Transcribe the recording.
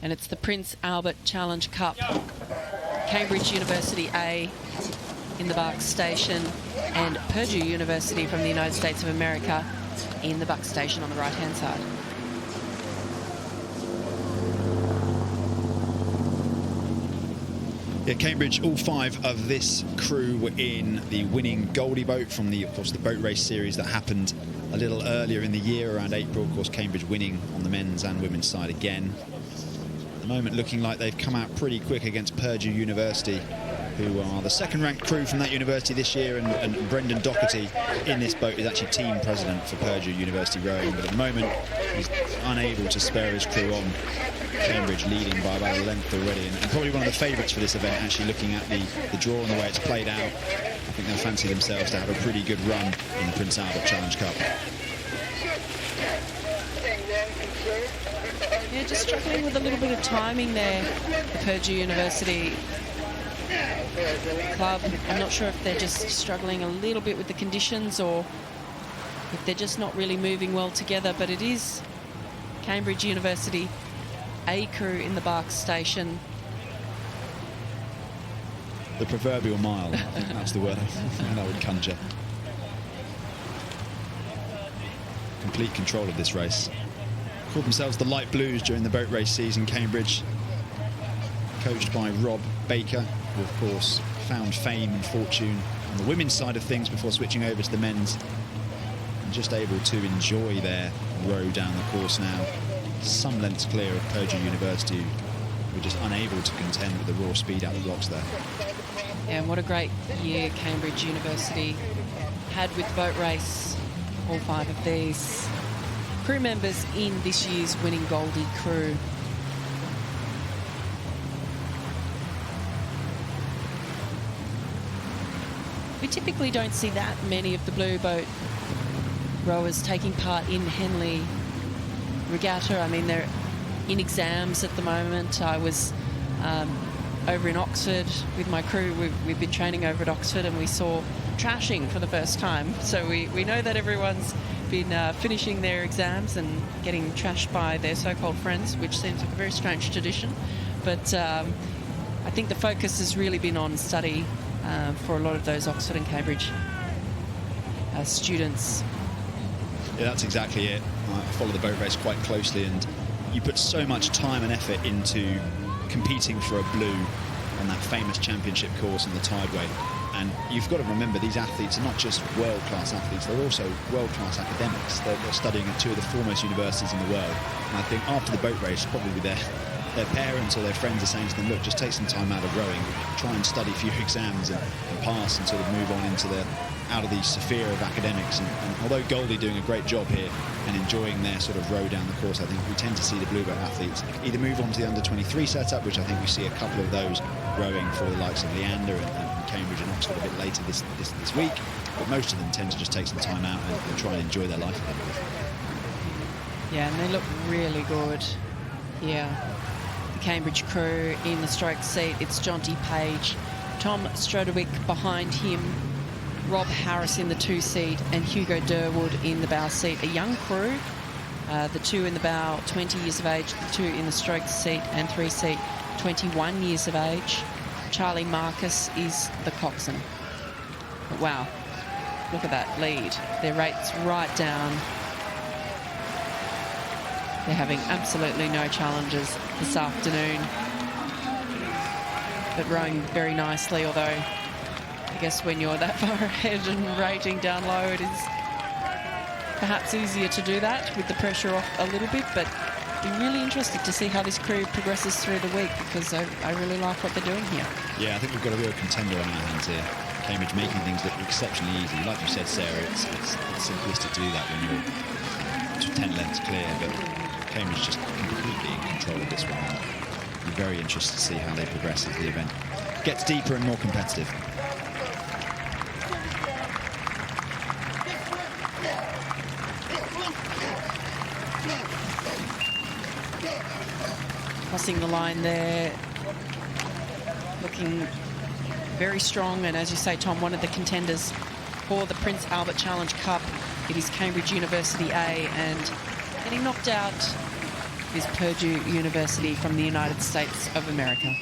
And it's the Prince Albert Challenge Cup. Cambridge University A in the Bark Station and Purdue University from the United States of America in the Buck Station on the right-hand side. Yeah, Cambridge, all 5 of this crew were in the winning Goldie boat from the, of course, the boat race series that happened a little earlier in the year, around April. Of course, Cambridge winning on the men's and women's side again. At the moment, looking like they've come out pretty quick against Purdue University, who are the second-ranked crew from that university this year, and Brendan Doherty in this boat is actually team president for Purdue University rowing, but at the moment he's unable to spare his crew on. Cambridge leading by about a length already, and probably one of the favourites for this event, actually, looking at the draw and the way it's played out. I think they'll fancy themselves to have a pretty good run in the Prince Albert Challenge Cup. Yeah, just struggling with a little bit of timing there, the Purdue University club. I'm not sure if they're just struggling a little bit with the conditions or if they're just not really moving well together, but it is Cambridge University A crew in the Bark Station. The proverbial mile, I think that's the word I would conjure. Complete control of this race. Called themselves the Light Blues during the boat race season, Cambridge. Coached by Rob Baker, who of course found fame and fortune on the women's side of things before switching over to the men's. And just able to enjoy their row down the course now. Some lengths clear of Purdue University, who were just unable to contend with the raw speed out of the blocks there. Yeah, and what a great year Cambridge University had with the boat race. All 5 of these crew members in this year's winning Goldie crew. We typically don't see that many of the blue boat rowers taking part in Henley Regatta. I mean, they're in exams at the moment. I was over in Oxford with my crew. We've been training over at Oxford, and we saw trashing for the first time. So we know that everyone's been finishing their exams and getting trashed by their so-called friends, which seems like a very strange tradition. But I think the focus has really been on study for a lot of those Oxford and Cambridge students. Yeah, that's exactly it. I follow the boat race quite closely, and you put so much time and effort into competing for a blue on that famous championship course in the Tideway. And you've got to remember, these athletes are not just world-class athletes, they're also world-class academics. They're studying at 2 of the foremost universities in the world. And I think after the boat race, probably their parents or their friends are saying to them, look, just take some time out of rowing, try and study for your exams and pass, and sort of move on into out of the sphere of academics. And although Goldie doing a great job here and enjoying their sort of row down the course, I think we tend to see the blue boat athletes either move on to the under-23 setup, which I think we see a couple of those rowing for the likes of Leander and Cambridge and Oxford a bit later this week, but most of them tend to just take some time out and try and enjoy their life a little bit. Yeah, and they look really good. Yeah, the Cambridge crew in the stroke seat. It's Jonty Page, Tom Strodewick behind him, Rob Harris in the 2 seat, and Hugo Durwood in the bow seat. A young crew, the 2 in the bow, 20 years of age, the 2 in the stroke seat and 3 seat, 21 years of age. Charlie Marcus is the coxswain. But wow, look at that lead. Their rate's right down. They're having absolutely no challenges this afternoon, but rowing very nicely, although I guess when you're that far ahead and rating down low, it is perhaps easier to do that with the pressure off a little bit. But be really interested to see how this crew progresses through the week, because I really like what they're doing here. Yeah, I think we've got a real contender on our hands here. Cambridge making things look exceptionally easy. Like you said, Sarah, it's simplistic to do that when you're 10 lengths clear, but Cambridge just completely in control of this one. I'm very interested to see how they progress as the event gets deeper and more competitive. Crossing the line there, looking very strong, and as you say, Tom, one of the contenders for the Prince Albert Challenge Cup. It is Cambridge University A, and getting knocked out is Purdue University from the United States of America.